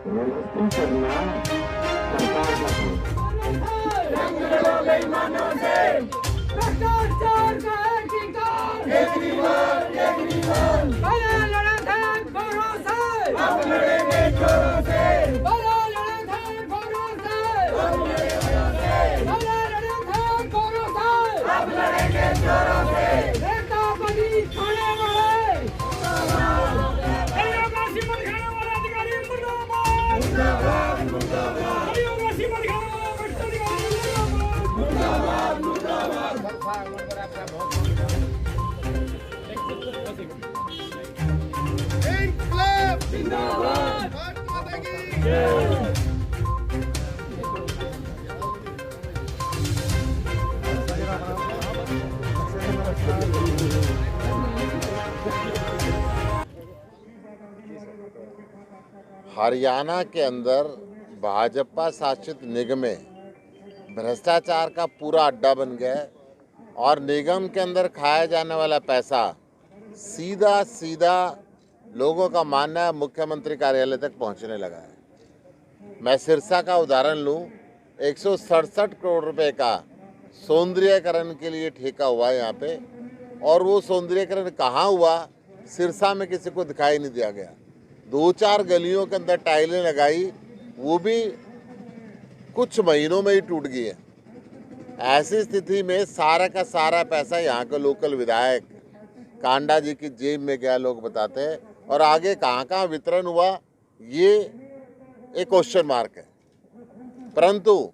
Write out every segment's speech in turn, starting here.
व्यवस्था करना सरकार का काम है। भ्रष्टाचार का है टीका। बड़ा लड़ा था गोरों से, अब लड़ेंगे जोरों से। बड़ा लड़ा था गोरों से, अब लड़ेंगे। बड़ा लड़ा था गोरों से, अब लड़ेंगे जोरों से। नेता बनी खाने वाले, कईयों का सीमन खाने वाला अधिकारी मुर्दाबाद, मुर्दाबाद, मुर्दाबाद। कईयों का सीमन खाने वाला भ्रष्टाचारी मुर्दाबाद, मुर्दाबाद, मुर्दाबाद। जिंदाबाद, भारत माता की जय। हरियाणा के अंदर भाजपा शासित निगम में भ्रष्टाचार का पूरा अड्डा बन गया है और निगम के अंदर खाया जाने वाला पैसा सीधा सीधा लोगों का मानना है मुख्यमंत्री कार्यालय तक पहुंचने लगा है। मैं सिरसा का उदाहरण लूं, 167 करोड़ रुपए का सौंदर्यीकरण के लिए ठेका हुआ है यहाँ पे, और वो सौंदर्यीकरण कहाँ हुआ सिरसा में किसी को दिखाई नहीं दिया गया। 2-4 गलियों के अंदर टाइलें लगाई, वो भी कुछ महीनों में ही टूट गई है। ऐसी स्थिति में सारा का सारा पैसा यहाँ के लोकल विधायक कांडा जी की जेब में गया, लोग बताते हैं, और आगे कहाँ कहाँ वितरण हुआ ये एक क्वेश्चन मार्क है। परंतु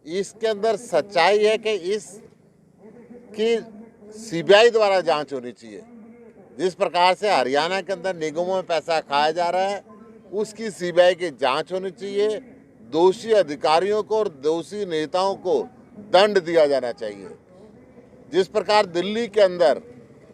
इसके अंदर सच्चाई है कि इसकी सीबीआई द्वारा जांच होनी चाहिए। जिस प्रकार से हरियाणा के अंदर निगमों में पैसा खाया जा रहा है, उसकी सीबीआई की जांच होनी चाहिए। दोषी अधिकारियों को और दोषी नेताओं को दंड दिया जाना चाहिए। जिस प्रकार दिल्ली के अंदर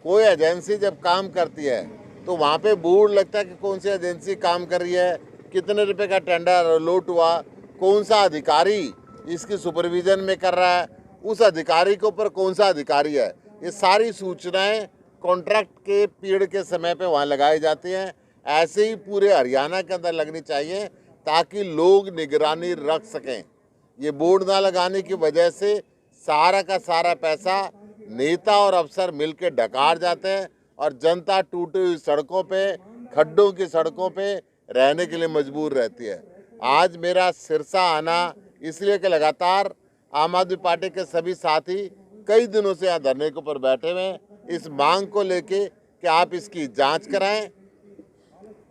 कोई एजेंसी जब काम करती है तो वहाँ पे बोर्ड लगता है कि कौन सी एजेंसी काम कर रही है, कितने रुपए का टेंडर अलॉट हुआ, कौन सा अधिकारी इसकी सुपरविजन में कर रहा है, उस अधिकारी के ऊपर कौन सा अधिकारी है, ये सारी सूचनाएं कॉन्ट्रैक्ट के पीरियड के समय पे वहाँ लगाई जाती हैं। ऐसे ही पूरे हरियाणा के अंदर लगनी चाहिए ताकि लोग निगरानी रख सकें। ये बोर्ड ना लगाने की वजह से सारा का सारा पैसा नेता और अफसर मिलकर डकार जाते हैं और जनता टूटी हुई सड़कों पे, खड्डों की सड़कों पे रहने के लिए मजबूर रहती है। आज मेरा सिरसा आना इसलिए कि लगातार आम आदमी पार्टी के सभी साथी कई दिनों से यहाँ धरने के ऊपर बैठे हुए हैं इस मांग को लेके कि आप इसकी जांच कराएं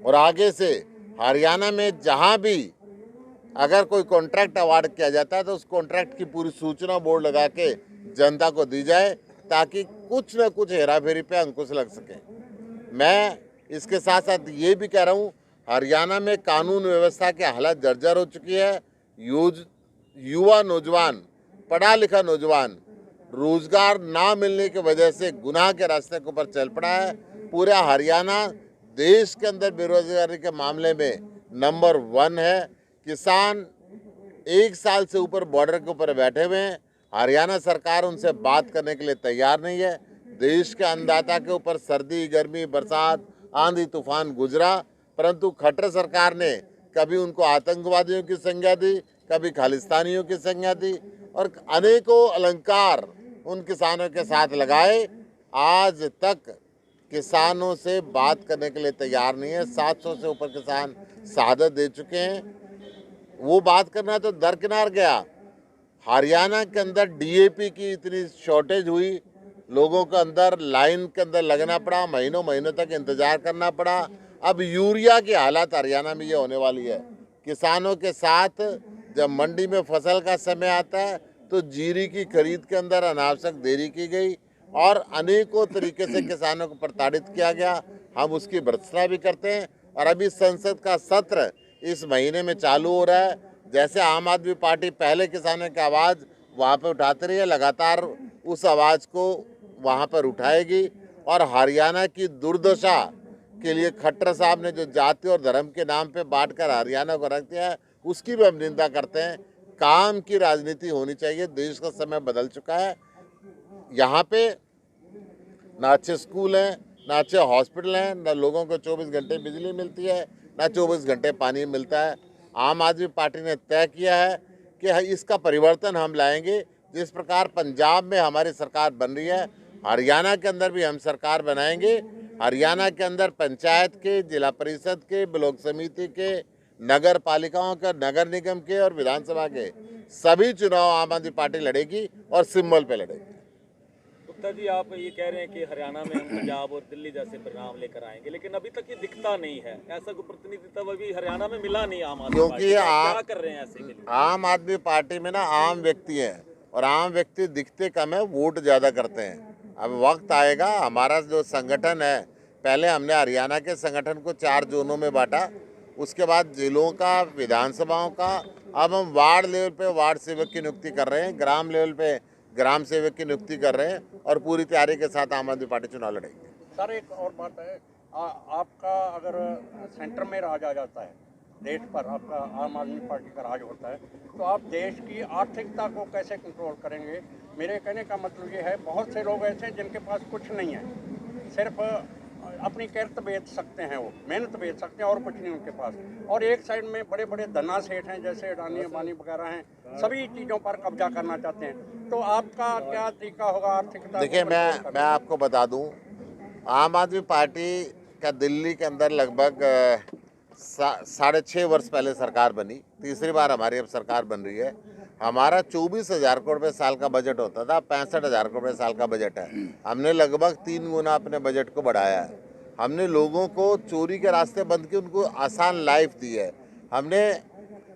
और आगे से हरियाणा में जहां भी अगर कोई कॉन्ट्रैक्ट अवार्ड किया जाता है तो उस कॉन्ट्रैक्ट की पूरी सूचना बोर्ड लगा के जनता को दी जाए ताकि कुछ न कुछ हेराफेरी पे अंकुश लग सके। मैं इसके साथ साथ ये भी कह रहा हूँ, हरियाणा में कानून व्यवस्था की हालत जर्जर हो चुकी है। युवा नौजवान, पढ़ा लिखा नौजवान रोजगार ना मिलने की वजह से गुनाह के रास्ते के ऊपर चल पड़ा है। पूरा हरियाणा देश के अंदर बेरोजगारी के मामले में नंबर 1 है। किसान 1 साल से ऊपर बॉर्डर के ऊपर बैठे हुए हैं। हरियाणा सरकार उनसे बात करने के लिए तैयार नहीं है। देश के अन्नदाता के ऊपर सर्दी, गर्मी, बरसात, आंधी तूफान गुजरा, परंतु खट्टर सरकार ने कभी उनको आतंकवादियों की संज्ञा दी, कभी खालिस्तानियों की संज्ञा दी और अनेकों अलंकार उन किसानों के साथ लगाए। आज तक किसानों से बात करने के लिए तैयार नहीं है। 700 से ऊपर किसान शहादत दे चुके हैं। वो बात करना तो दरकिनार गया। हरियाणा के अंदर डीएपी की इतनी शॉर्टेज हुई, लोगों के अंदर लाइन के अंदर लगना पड़ा, महीनों महीनों तक इंतजार करना पड़ा। अब यूरिया की हालत हरियाणा में ये होने वाली है। किसानों के साथ जब मंडी में फसल का समय आता है तो जीरी की खरीद के अंदर अनावश्यक देरी की गई और अनेकों तरीके से किसानों को प्रताड़ित किया गया। हम उसकी भर्त्सना भी करते हैं और अभी संसद का सत्र इस महीने में चालू हो रहा है। जैसे आम आदमी पार्टी पहले किसानों की आवाज़ वहाँ पर उठाती रही है, लगातार उस आवाज़ को वहाँ पर उठाएगी और हरियाणा की दुर्दशा के लिए खट्टर साहब ने जो जाति और धर्म के नाम पे बांटकर हरियाणा को रख दिया है, उसकी भी हम निंदा करते हैं। काम की राजनीति होनी चाहिए। देश का समय बदल चुका है। यहाँ पे ना अच्छे स्कूल हैं, ना अच्छे हॉस्पिटल हैं, ना लोगों को 24 घंटे बिजली मिलती है, ना 24 घंटे पानी मिलता है। आम आदमी पार्टी ने तय किया है कि इसका परिवर्तन हम लाएंगे। जिस प्रकार पंजाब में हमारी सरकार बन रही है, हरियाणा के अंदर भी हम सरकार बनाएंगे। हरियाणा के अंदर पंचायत के, जिला परिषद के, ब्लॉक समिति के, नगर पालिकाओं के, नगर निगम के और विधानसभा के सभी चुनाव आम आदमी पार्टी लड़ेगी और सिंबल पे लड़ेगी। गुप्ता जी, आप ये कह रहे हैं कि हरियाणा में हम पंजाब और दिल्ली जैसे परिणाम लेकर आएंगे, लेकिन अभी तक ये दिखता नहीं है। ऐसा कोई प्रतिनिधित्व अभी हरियाणा में मिला नहीं आम आदमी पार्टी क्योंकि का। क्या कर रहे हैं ऐसे में? आम आदमी पार्टी में ना आम व्यक्ति है और आम व्यक्ति दिखते कम है, वोट ज़्यादा करते हैं। अब वक्त आएगा, हमारा जो संगठन है, पहले हमने हरियाणा के संगठन को 4 जोनों में बांटा, उसके बाद जिलों का, विधानसभाओं का, अब हम वार्ड लेवल पे वार्ड सेवक की नियुक्ति कर रहे हैं, ग्राम लेवल पे ग्राम सेवक की नियुक्ति कर रहे हैं और पूरी तैयारी के साथ आम आदमी पार्टी चुनाव लड़ेगी। सर, एक और बात है, आपका अगर सेंटर में राज आ जाता है, देश पर आपका आम आदमी पार्टी का राज होता है, तो आप देश की आर्थिकता को कैसे कंट्रोल करेंगे? मेरे कहने का मतलब ये है, बहुत से लोग ऐसे हैं जिनके पास कुछ नहीं है, सिर्फ अपनी किरत बेच सकते हैं, वो मेहनत बेच सकते हैं और कुछ नहीं उनके पास। और एक साइड में बड़े बड़े धन्ना सेठ हैं, जैसे अडानी अंबानी वगैरह हैं, सभी चीज़ों पर कब्जा करना चाहते हैं। तो आपका क्या तरीका होगा आर्थिकता? देखिए, मैं आपको बता दूं, आम आदमी पार्टी का दिल्ली के अंदर लगभग 6.5 वर्ष पहले सरकार बनी, तीसरी बार हमारी अब सरकार बन रही है। हमारा 24,000 करोड़ रुपये साल का बजट होता था, 65,000 करोड़ रुपये साल का बजट है। हमने लगभग 3 गुना अपने बजट को बढ़ाया है। हमने लोगों को चोरी के रास्ते बंद किए, उनको आसान लाइफ दी है। हमने,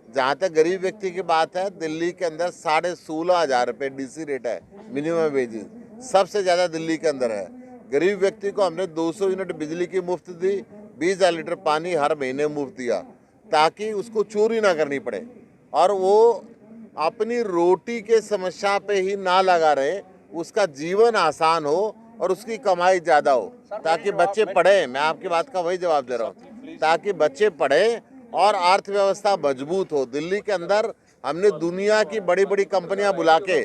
जहाँ तक गरीब व्यक्ति की बात है, दिल्ली के अंदर 16,500 रुपये DC रेट है, मिनिमम वेजेस सबसे ज़्यादा दिल्ली के अंदर है। गरीब व्यक्ति को हमने 200 यूनिट बिजली की मुफ्त दी, 20,000 लीटर पानी हर महीने मुफ्त दिया, ताकि उसको चोरी ना करनी पड़े और वो अपनी रोटी के समस्या पे ही ना लगा रहे, उसका जीवन आसान हो और उसकी कमाई ज़्यादा हो, ताकि बच्चे पढ़े। मैं आपकी बात का वही जवाब दे रहा हूँ, ताकि बच्चे पढ़े और अर्थव्यवस्था मजबूत हो। दिल्ली के अंदर हमने दुनिया की बड़ी बड़ी कंपनियां बुला के,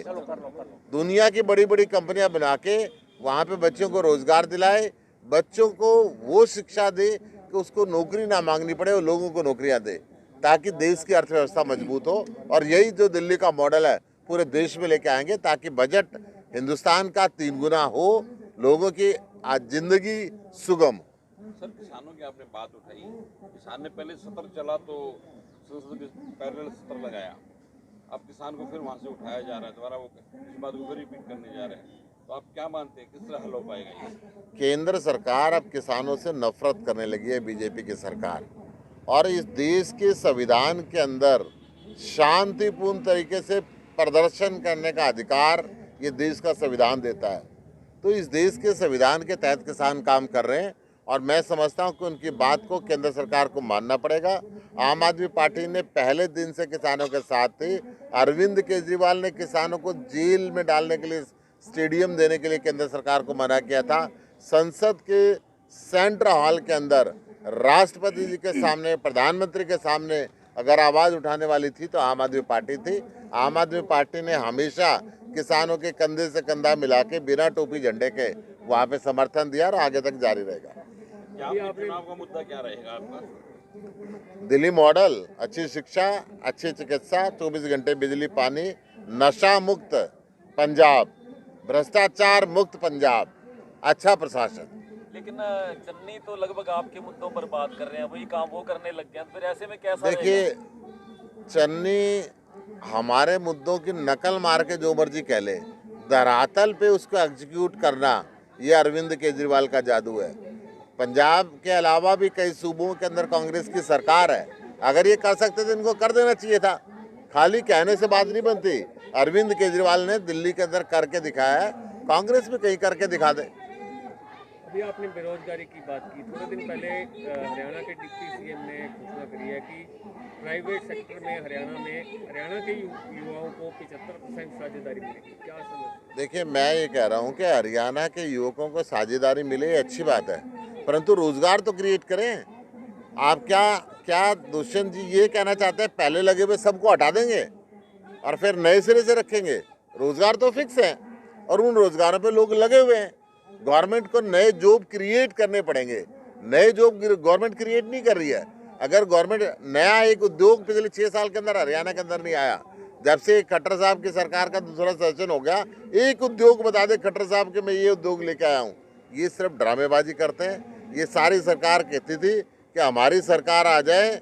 बना के वहाँ पे बच्चों को रोजगार दिलाए, बच्चों को वो शिक्षा दे कि उसको नौकरी ना मांगनी पड़े और लोगों को नौकरियां दे, ताकि देश की अर्थव्यवस्था मजबूत हो। और यही जो दिल्ली का मॉडल है पूरे देश में लेके आएंगे, ताकि बजट हिंदुस्तान का 3 गुना हो, लोगों की आज जिंदगी सुगम हो। सर, किसानों की आपने बात उठाई, किसान ने पहले सत्र चला तो संसद के पैरेलल सत्र लगाया, अब किसान को फिर वहाँ से उठाया जा रहा है, दोबारा वो इस बात को फिर रिपीट करने जा रहे हैं, तो आप क्या मानते हैं किस तरह हल हो पाएगा ये? केंद्र सरकार अब किसानों से नफरत करने लगी है, बीजेपी की सरकार, और इस देश के संविधान के अंदर शांतिपूर्ण तरीके से प्रदर्शन करने का अधिकार ये देश का संविधान देता है। तो इस देश के संविधान के तहत किसान काम कर रहे हैं और मैं समझता हूं कि उनकी बात को केंद्र सरकार को मानना पड़ेगा। आम आदमी पार्टी ने पहले दिन से किसानों के साथ थी। अरविंद केजरीवाल ने किसानों को जेल में डालने के लिए, स्टेडियम देने के लिए केंद्र सरकार को मना किया था। संसद के सेंट्रल हॉल के अंदर राष्ट्रपति जी के सामने, प्रधानमंत्री के सामने अगर आवाज़ उठाने वाली थी तो आम आदमी पार्टी थी। आम आदमी पार्टी ने हमेशा किसानों के कंधे से कंधा मिला के बिना टोपी झंडे के वहाँ पे समर्थन दिया और आगे तक जारी रहेगा। चुनाव का मुद्दा क्या रहेगा आपका? दिल्ली मॉडल, अच्छी शिक्षा, अच्छी चिकित्सा, 24 घंटे बिजली पानी, नशा मुक्त पंजाब, भ्रष्टाचार मुक्त पंजाब, अच्छा प्रशासन। लेकिन चन्नी तो लगभग आपके मुद्दों पर बात कर रहे हैं, वही काम वो करने लग गए, फिर ऐसे में कैसा? देखिए, चन्नी हमारे मुद्दों की नकल मार के जो मर्जी कह ले, धरातल पे उसको एग्जीक्यूट करना ये अरविंद केजरीवाल का जादू है। पंजाब के अलावा भी कई सूबों के अंदर कांग्रेस की सरकार है, अगर ये कर सकते तो इनको कर देना चाहिए था। खाली कहने से बात नहीं बनती। अरविंद केजरीवाल ने दिल्ली के अंदर करके दिखाया है, कांग्रेस भी कहीं करके दिखा दे। अभी आपने बेरोजगारी की बात की, थोड़े दिन पहले हरियाणा के डिप्टी सीएम ने घोषणा करी है कि प्राइवेट सेक्टर में हरियाणा के युवाओं को 75% साझेदारी मिलेगी, क्या समझ? देखिए, मैं ये कह रहा हूँ कि हरियाणा के युवकों को साझेदारी मिले, अच्छी बात है, परंतु रोजगार तो क्रिएट करें। आप क्या दुष्यंत जी ये कहना चाहते हैं पहले लगे हुए सबको हटा देंगे और फिर नए सिरे से रखेंगे? रोजगार तो फिक्स है और उन रोजगारों पे लोग लगे हुए हैं। गवर्नमेंट को नए जॉब क्रिएट करने पड़ेंगे। नए जॉब गवर्नमेंट क्रिएट नहीं कर रही है। अगर गवर्नमेंट नया एक उद्योग पिछले 6 साल के अंदर हरियाणा के अंदर नहीं आया, जब से खट्टर साहब की सरकार का दूसरा सेशन हो गया, एक उद्योग बता दे खट्टर साहब के मैं ये उद्योग लेके आया हूँ, ये सिर्फ ड्रामेबाजी करते हैं। ये सारी सरकार कहती थी कि हमारी सरकार आ जाए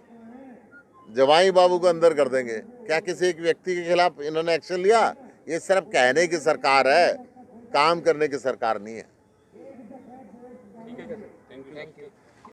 जवाई बाबू को अंदर कर देंगे। क्या किसी एक व्यक्ति के खिलाफ इन्होंने एक्शन लिया? ये सिर्फ कहने की सरकार है, काम करने की सरकार नहीं है।